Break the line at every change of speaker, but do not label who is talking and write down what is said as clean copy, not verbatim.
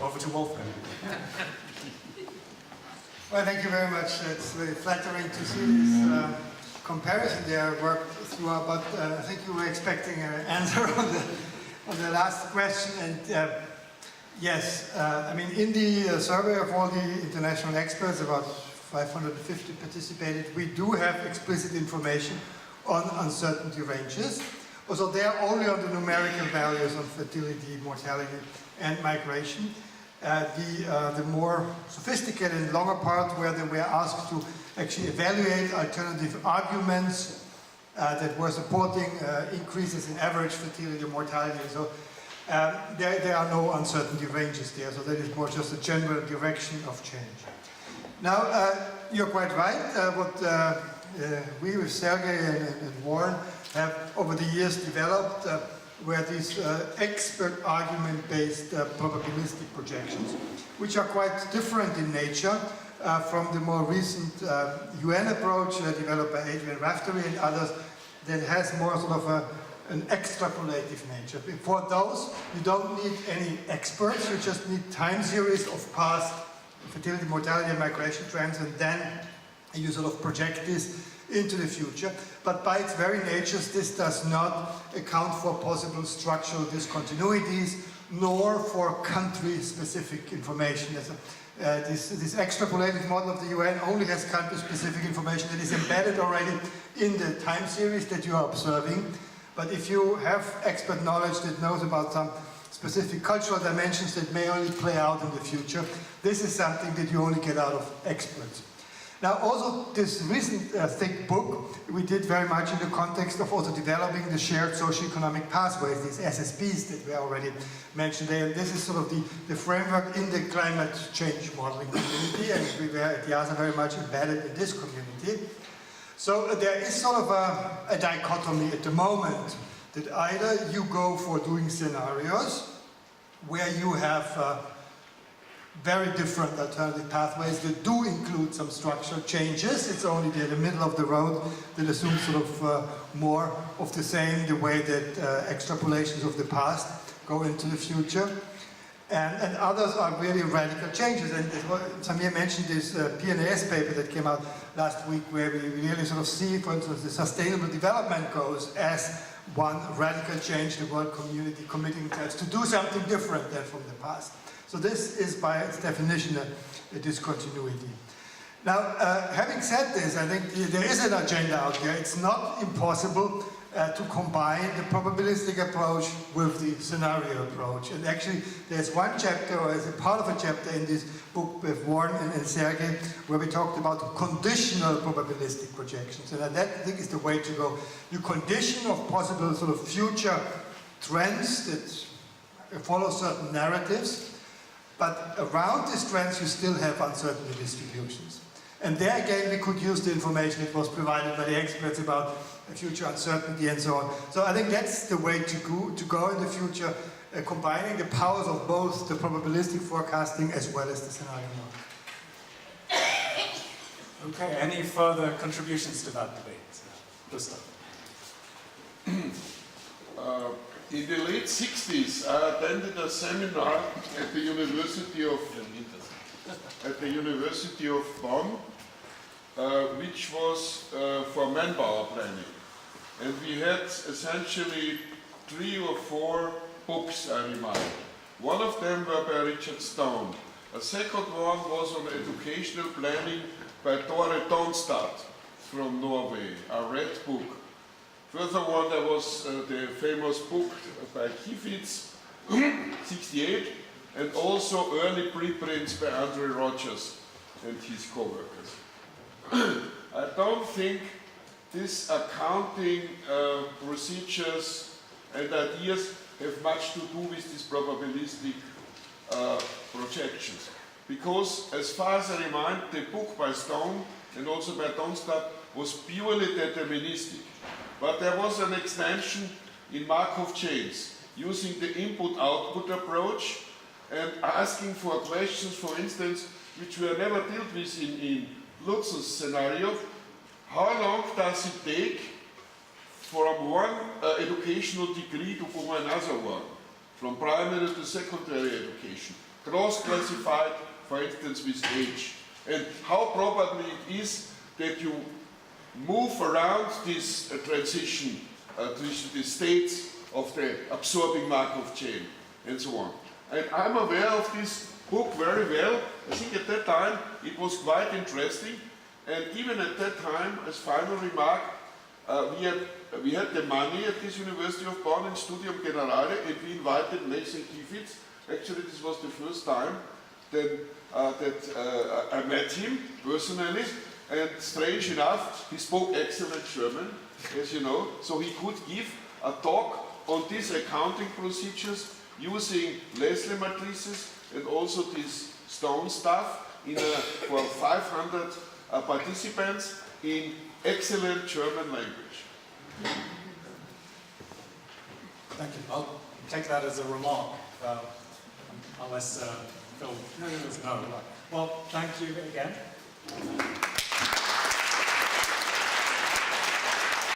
Over to Wolfgang.
Well, thank you very much. It's very flattering to see this comparison there worked throughout, but I think you were expecting an answer on the last question. And yes, I mean, in the survey of all the international experts, about 550 participated, we do have explicit information on uncertainty ranges. Also, they are only on the numerical values on fertility, mortality, and migration. The more sophisticated and longer part, where they were asked to actually evaluate alternative arguments that were supporting increases in average fertility and mortality. So there are no uncertainty ranges there, so that is more just a general direction of change. Now, you're quite right. What we with Sergey and Warren have over the years developed were these expert argument-based probabilistic projections, which are quite different in nature from the more recent UN approach developed by Adrian Raftery and others that has more sort of an extrapolative nature. For those, you don't need any experts, you just need time series of past fertility, mortality, and migration trends, and then you sort of project this into the future. But by its very nature, this does not account for possible structural discontinuities, nor for country-specific information. This extrapolated model of the UN only has country-specific information that is embedded already in the time series that you are observing. But if you have expert knowledge that knows about some specific cultural dimensions that may only play out in the future, this is something that you only get out of experts. Now, also, this recent thick book, we did very much in the context of also developing the shared socioeconomic pathways, these SSPs that were already mentioned there. And this is sort of the framework in the climate change modeling community, and we were at YASA very much embedded in this community. So there is sort of a dichotomy at the moment that either you go for doing scenarios where you have very different alternative pathways that do include some structural changes. It's only the middle of the road that assumes sort of more of the same, the way that extrapolations of the past go into the future. And others are really radical changes. And Samir mentioned this PNAS paper that came out last week, where we really sort of see, for instance, the sustainable development goals as one radical change, the world community committing themselves to do something different than from the past. So this is by its definition a discontinuity. Now, having said this, I think there is an agenda out there. It's not impossible to combine the probabilistic approach with the scenario approach. And actually, there's one chapter, or as a part of a chapter in this book with Warren and Sergey, where we talked about conditional probabilistic projections. And that, I think, is the way to go. You condition of possible sort of future trends that follow certain narratives, but around these trends you still have uncertainty distributions. And there again we could use the information that was provided by the experts about future uncertainty and so on. So I think that's the way to go in the future, combining the powers of both the probabilistic forecasting as well as the scenario model.
Okay, any further contributions to that debate? Gustav.
In the late 60s, I attended a seminar at the University of Bonn, which was for manpower planning. And we had essentially 3 or 4 books, I remind. One of them were by Richard Stone. A second one was on educational planning by Tore Tonstad from Norway, a red book. Further one, there was the famous book by Kifitz, 68, and also early preprints by Andre Rogers and his co-workers. I don't think these accounting procedures and ideas have much to do with these probabilistic projections. Because, as far as I remind, the book by Stone and also by Tonstad was purely deterministic. But there was an extension in Markov chains, using the input-output approach and asking for questions, for instance, which were never dealt with in Lutz's scenario. How long does it take from one educational degree to form another one, from primary to secondary education? cross-classified, for instance, with age. And how probably it is that you move around this transition to the states of the absorbing Markov chain, and so on. And I'm aware of this book very well. I think at that time it was quite interesting. And even at that time, as final remark, we had the money at this University of Bonn in Studium Generale, and we invited Nathan Kifitz. Actually, this was the first time that I met him personally. And strange enough, he spoke excellent German, as you know, so he could give a talk on these accounting procedures using Leslie matrices and also this Stone stuff for 500 participants in excellent German language.
Thank you. I'll take that as a remark, unless Phil. No. Right. Well, thank you again.